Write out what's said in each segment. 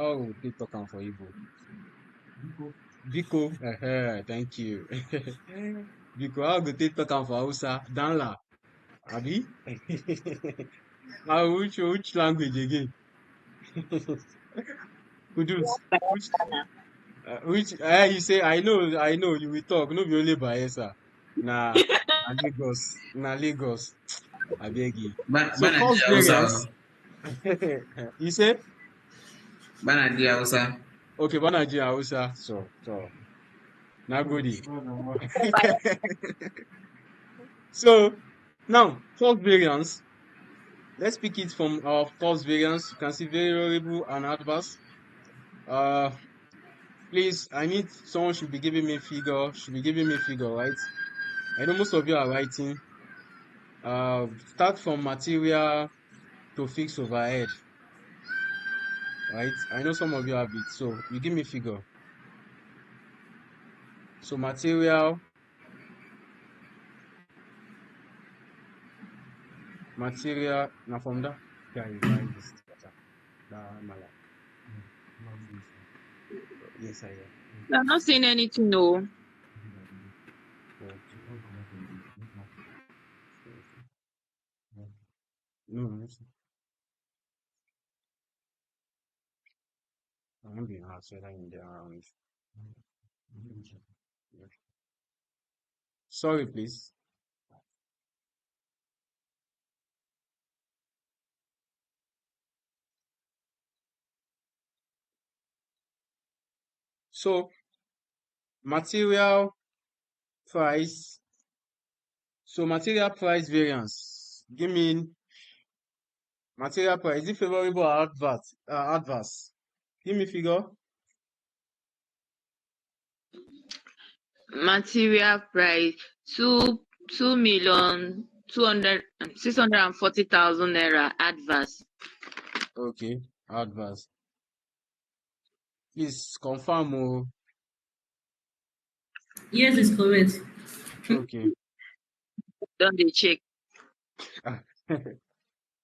Oh, keep talking for Igbo. Biko, thank you. Biko, how go take talk am for Hausa? Danla, abi? Which language again? Kudus, you say, I know, you will talk, no be only Bayelsa. Na Lagos, I beg you. So Bana ji first Hausa. variance, you say, Bana ji Hausa. okay, ba Nigeria Hausa, so, na gode. So, now, first variance, let's pick it from our first variance. You can see variable and adverse. Uh, please, I need someone should be giving me figure, right? I know most of you are writing. Start from material to fixed overhead, right? I know some of you have it, so you give me figure. So material, now from that, guy, why this water? Mala. Yes, I am. I'm not saying anything, no. Okay. No, no, I'm being outside in there around. Sorry, please. So, material price. So, material price variance. Give me material price. Is it favorable or adverse? Adverse. Give me figure. Material price two million 640,000 naira adverse. Okay, adverse. Please confirm. Oh, Yes, it's correct. okay. Don't they check?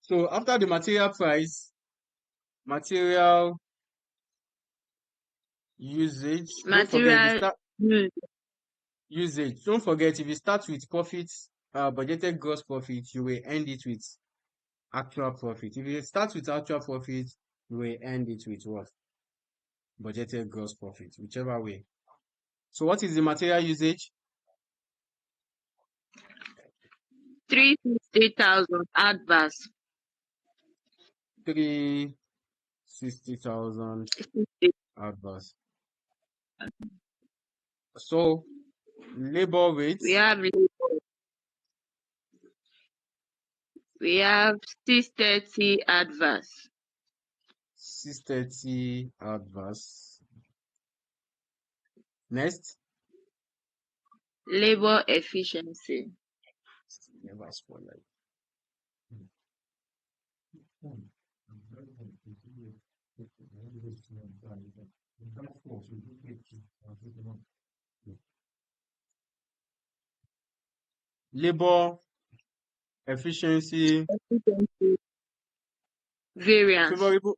So, after the material price, material usage. Don't forget if you Material start use. usage. Don't forget if you start with profits, budgeted gross profit, you will end it with actual profit. If you start with actual profit, you will end it with what? Budgeted gross profit, whichever way. So what is the material usage? 360,000 adverse. 360,000 adverse. So labor We rates, have we have 630 adverse. 630 adverse. Next, Labor efficiency. never spoil like. Labor efficiency, Efficiency variance. favorable,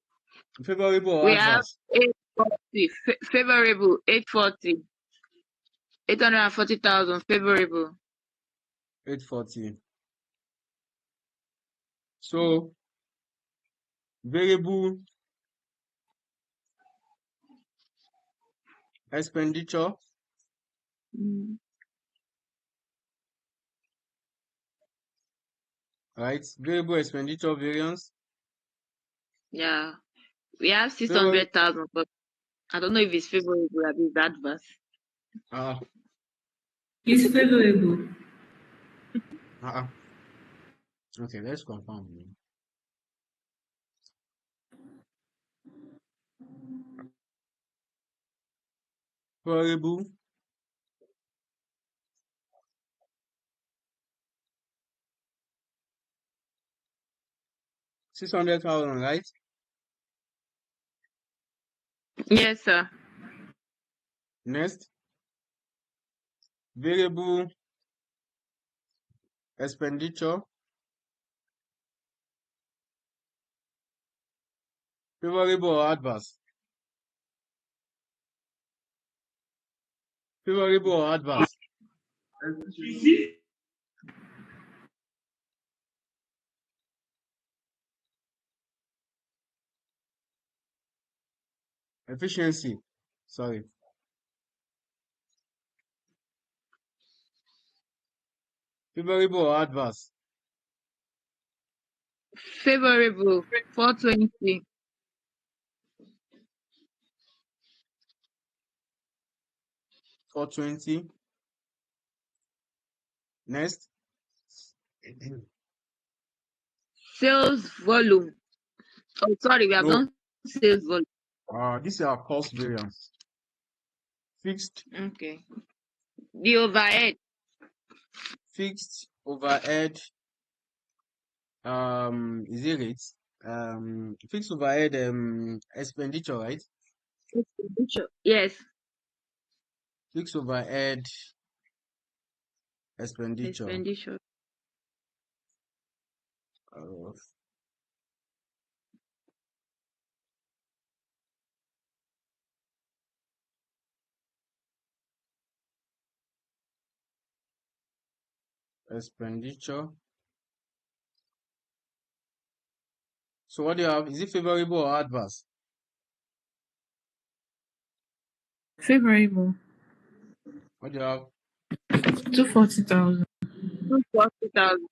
favorable or We have adverse? 840 favorable 840. 840,000 favorable. 840. So variable expenditure, Mm, right? Variable expenditure variance. yeah. We have Favorable, 600,000, but I don't know if it's favorable or if it's adverse. uh, It's favorable. uh, okay, let's confirm. Favorable, 600,000, right? Yes, sir. Next, variable expenditure, favorable or adverse? Favorable or adverse? Efficiency. Sorry. Favorable or adverse? Favorable. 420. 420. Next. Sales volume. Oh, sorry, we have No. done sales volume. This is our cost variance. Fixed Okay. The overhead. overhead. Is it rate? Fixed overhead expenditure, right? Expenditure. Yes. Fixed overhead expenditure. Expenditure. Uh, expenditure. So what do you have? Is it favorable or adverse? Favorable. What do you have? 240,000. 240,000.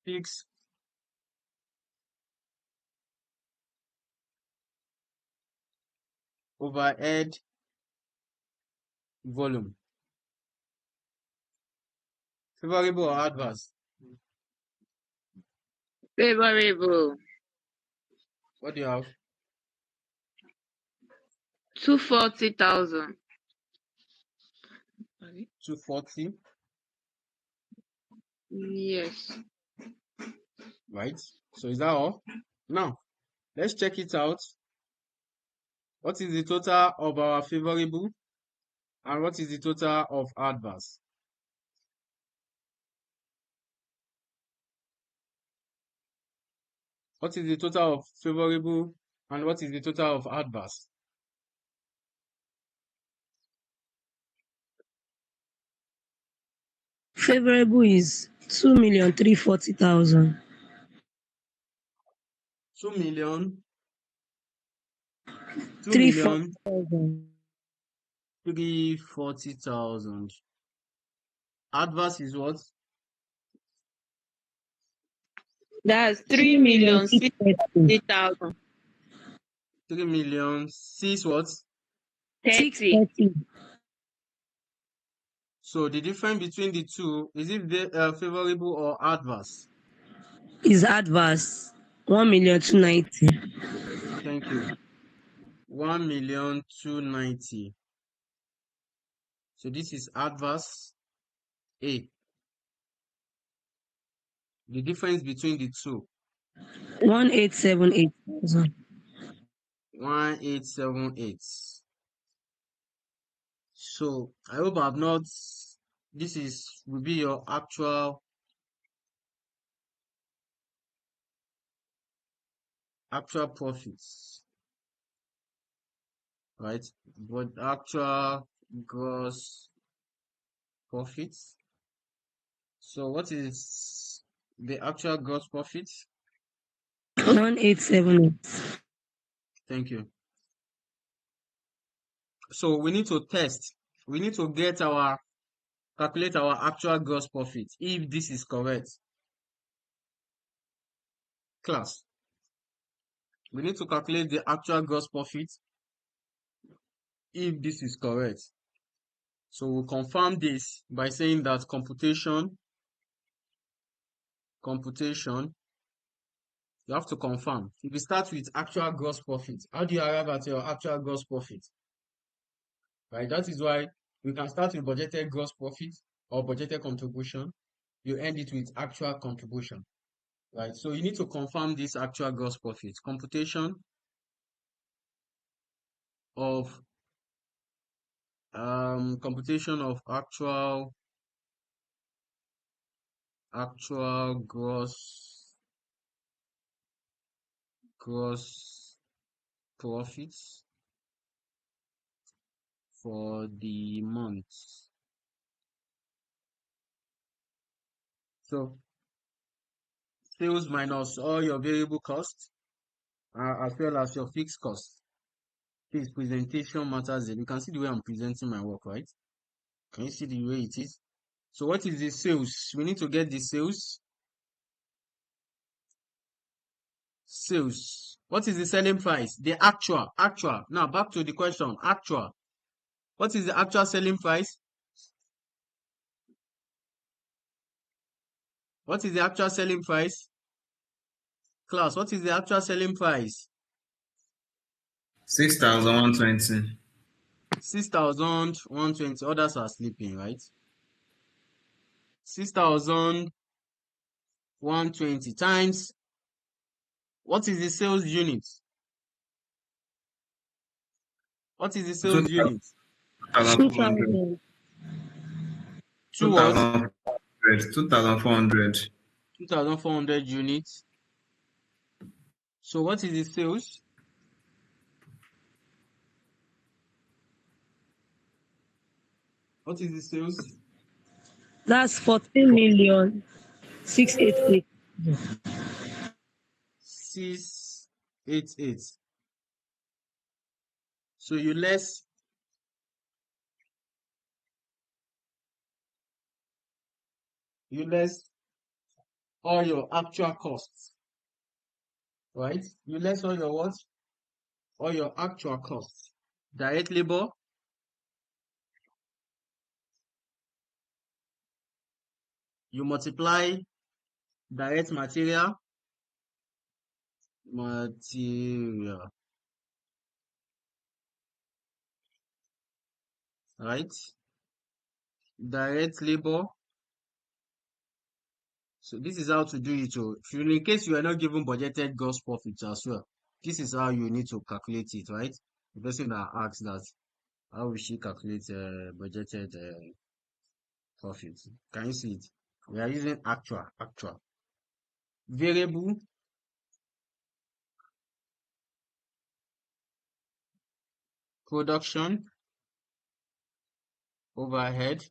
Fixed overhead volume. Favorable or adverse? Favorable. What do you have? 240,000. 240, Yes. right? So is that all? Now, let's check it out. What is the total of our favorable and what is the total of adverse? What is the total of favorable and what is the total of adverse? Favorable is 2,340,000. 2 million, 2 million, 340,000 340,000. Adverse is what? That's three three million million six six thirty. hundred thousand. 3 million, 6 what? 6 30. 30 So the difference between the two, is it favorable or adverse? is adverse. 1,290,000. Thank you. 1,290,000. So this is adverse A. The difference between the two, 1,878,000. 1878. So I hope I've not. This will be your actual profits, right? But actual gross profits. So what is the actual gross profit? 1,878. Thank you. So we need to test. We need to calculate our actual gross profit if this is correct. Class, we need to calculate the actual gross profit if this is correct. So we'll confirm this by saying that computation, you have to confirm. If you start with actual gross profit, how do you arrive at your actual gross profit? Right? That is why we can start with budgeted gross profit or budgeted contribution. You end it with actual contribution. Right? So you need to confirm this actual gross profit. Of computation of actual gross gross profits for the month. So sales minus all your variable costs as well as your fixed costs. Please, presentation matters. You can see the way I'm presenting my work, right? Can you see the way it is? So what is the sales? We need to get the sales. Sales. What is the selling price? The actual. Now back to the question. Actual. What is the actual selling price? What is the actual selling price? Class, what is the actual selling price? 6,120. 6,120. Others are sleeping, right? 6,120 times. What is the sales unit? What is the sales unit? 2,400. 2,000. Two what? 2,400. 2,400 units. So what is the sales? What is the sales? That's 14,688. 688. So you less all your actual costs, right? You less all your what? All your actual costs. Direct labor, you multiply direct material, right? Direct labor. So this is how to do it. So if in case you are not given budgeted gross profits as well, this is how you need to calculate it, right? The person that asks that, how will she calculate budgeted profits? Can you see it? We are using actual. Variable, production, overhead.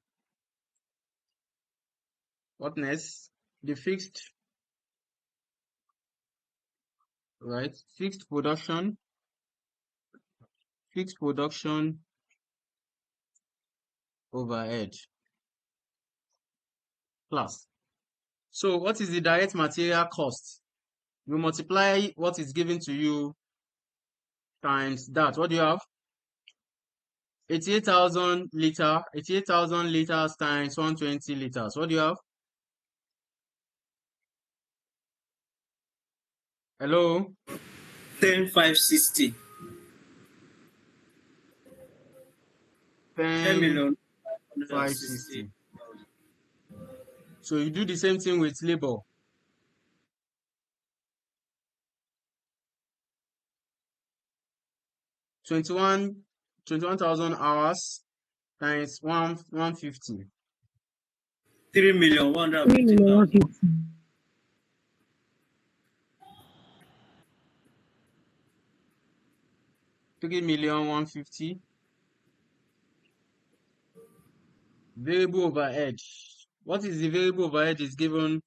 What next? The fixed, right? Fixed production, overhead, plus. So what is the direct material cost? You multiply what is given to you times that. What do you have? 88,000 liters times 120 liters. What do you have? Hello? 10,560. 10 million 10,560. 160. So you do the same thing with labor. 21,000 hours times 150. 3,115,000. 3,150. 3,150,000. Variable overhead. What is the variable overhead is given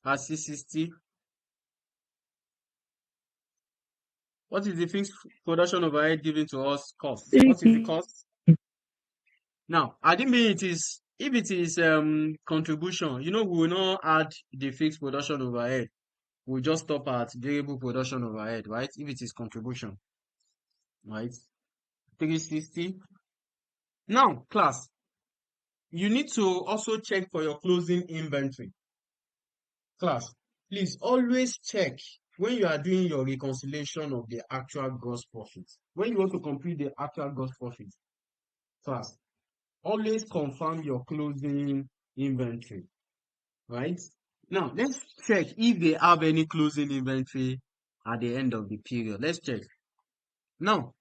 as 660? What is the fixed production overhead given to us cost? What is the 3. cost? Now, I didn't mean it is, if it is contribution, we will not add the fixed production overhead. We'll just stop at variable production overhead, right? If it is contribution, right? 360. Now, class, you need to also check for your closing inventory. Class, please always check when you are doing your reconciliation of the actual gross profit. When you want to compute the actual gross profit, class, always confirm your closing inventory, right? Now, let's check if they have any closing inventory at the end of the period. Let's check. Now,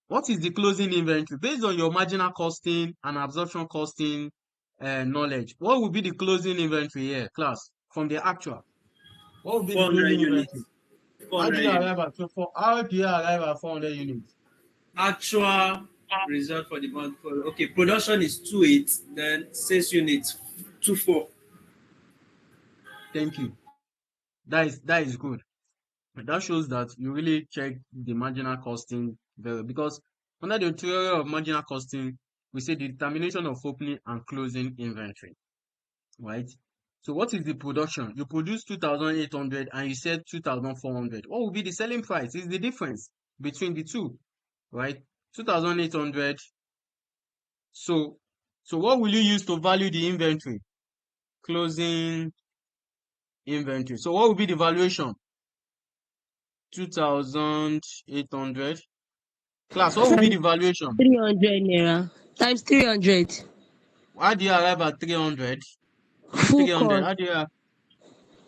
what is the closing inventory? Based on your marginal costing and absorption costing knowledge, what will be the closing inventory here, class, from the actual? What will be the 400 closing inventory? units. How 400 do you units. arrive at how do you arrive at 400 units? Actual result for the month. Okay, production is 28, then sales units 24. Thank you. That is good. That shows that you really check the marginal costing very, because under the theory of marginal costing, we say the determination of opening and closing inventory, right? So what is the production? You produce 2,800 and you sell 2,400. What will be the selling price? Is the difference between the two, right? 2,800. So what will you use to value the inventory? Closing inventory. So what will be the valuation? 2,800. Class, what will be Times the valuation? 300 naira. Times 300. How do you arrive at 300? This Full 300, cost. how do you have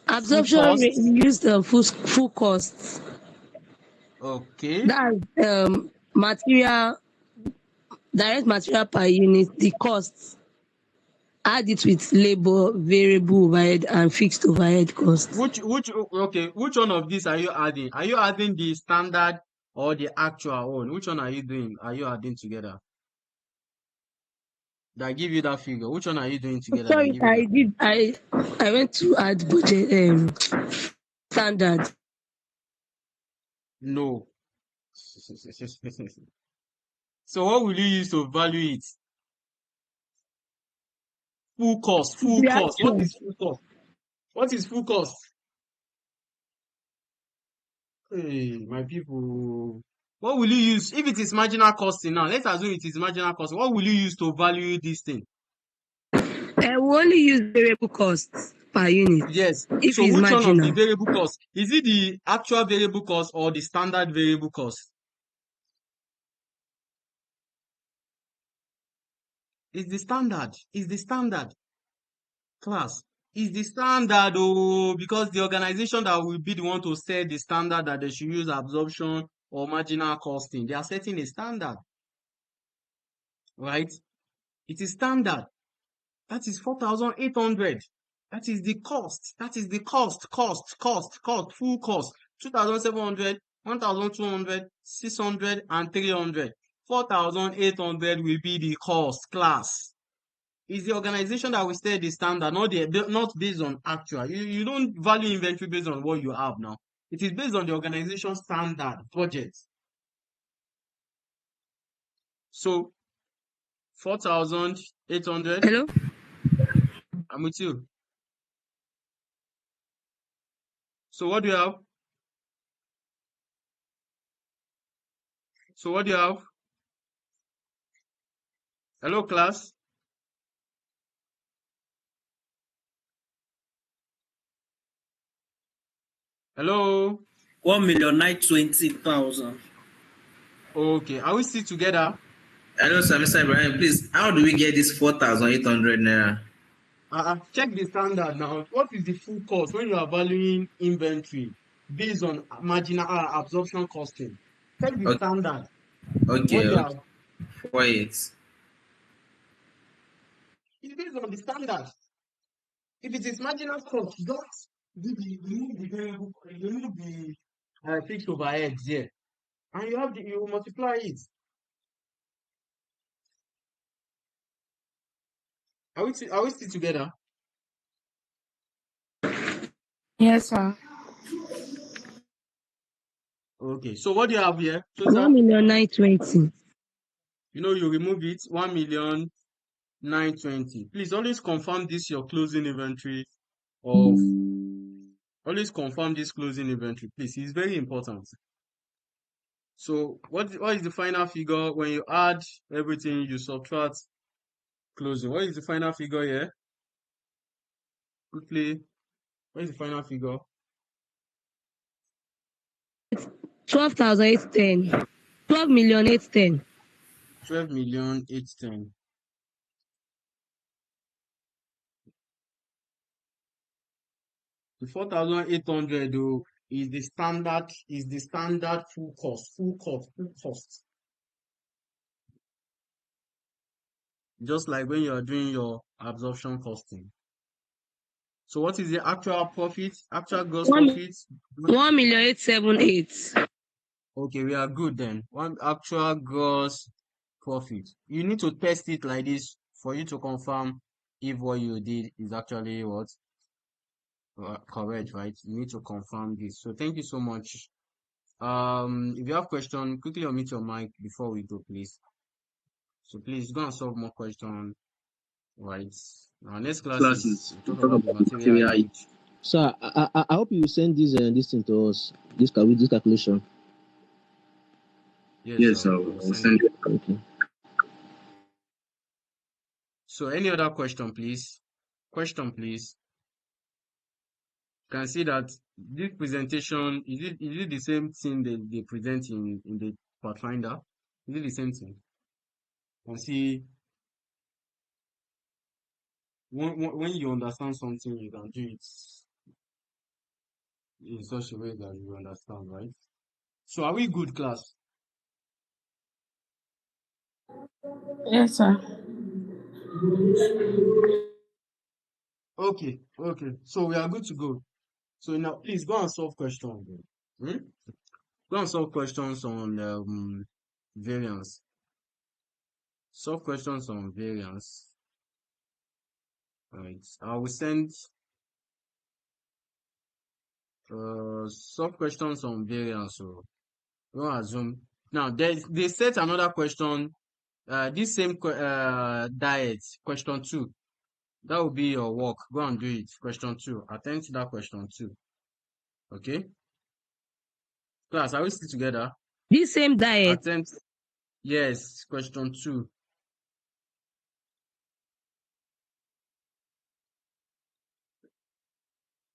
full Absorption rate, cost? we use the full cost. Okay. That's material, direct material per unit, the cost. Add it with labor, variable overhead, and fixed overhead cost. Which one of these are you adding? Are you adding the standard or the actual one? Which one are you doing? Are you adding together? That give you that figure. Which one are you doing together that Sorry, give you that figure? I went to add budget standard. No. So what will you use to value it? Full cost, full The cost. What actual. is full cost? What is full cost? Hey, my people. What will you use? If it is marginal costing now, let's assume it is marginal costing. What will you use to value this thing? We only use variable costs per unit Yes. if So it's which one of the marginal. variable cost? Is it the actual variable cost or the standard variable cost? It's the standard. It's the standard class. It's the standard, oh, because the organization that will be the one to set the standard that they should use absorption or marginal costing, they are setting a standard, right? It is standard. That is 4,800. That is the cost. That is the cost, full cost. 2,700, 1,200, 600, and 300. 4,800 will be the cost class. It's the organization that will set the standard, not based on actual. You don't value inventory based on what you have now. It is based on the organization standard budget. So 4,800. Hello? I'm with you. So what do you have? So what do you have? Hello, class. Hello. 1,920,000. Okay, are we still together? Hello, sir, Mr. Ibrahim. Please, how do we get this 4,800 naira? Check the standard now. What is the full cost when you are valuing inventory based on marginal absorption costing? Check the Okay, standard. What okay, they okay. have. 48. It's based on the standard. If it is marginal cost, just remove the variable, remove the fixed overheads here, and you multiply it. Are we still together? Yes, sir. Okay, so what do you have here? Total, 1,920,000. you remove it, 1,920,000. Please always confirm this your closing inventory of always confirm this closing inventory, please. It's very important. So what is the final figure when you add everything, you subtract closing? What is the final figure here? Quickly, what is the final figure? 12,810. 12,810,000. 12,810,000. The 4,800 though is the standard full cost. Just like when you are doing your absorption costing. So what is the actual profit? Actual gross One profit? 1,878. Okay, we are good then. One actual gross profit. You need to test it like this for you to confirm if what you did is actually what correct, right? You need to confirm this. So thank you so much. If you have question, quickly unmute your mic before we go, please. So please go and solve more question. Right. Our next class is we talk about the material age. So I hope you send this thing to us. This calculation. Yes, Yes, I'll I'll send it. send it. Okay. So any other question, please? Question, please. You can see that this presentation is it the same thing they present in the Pathfinder? Is it the same thing? You can see when you understand something, you can do it in such a way that you understand, right? So are we good, class? Yes, sir. Okay, okay. So we are good to go. So now please go and solve questions. Hmm? Go and solve questions on variance. Solve questions on variance. Right. I will send solve questions on variance. So we'll assume now they set another question. This same diet question 2. That will be your work. Go and do it. Question 2. Attend to that question 2. Okay. Class, are we still together? This same diet. Attend. Yes. Question 2.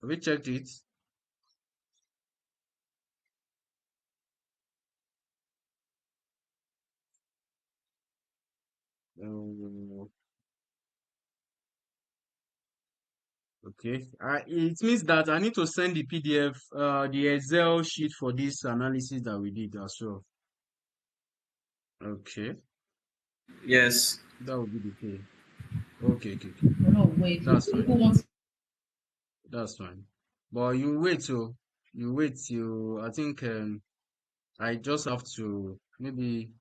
Have we checked it? Okay. It means that I need to send the PDF, the Excel sheet for this analysis that we did as well. Okay. Yes. That would be the case. Okay, okay, okay. No, wait. That's fine. People want That's fine. But you wait till I think I just have to maybe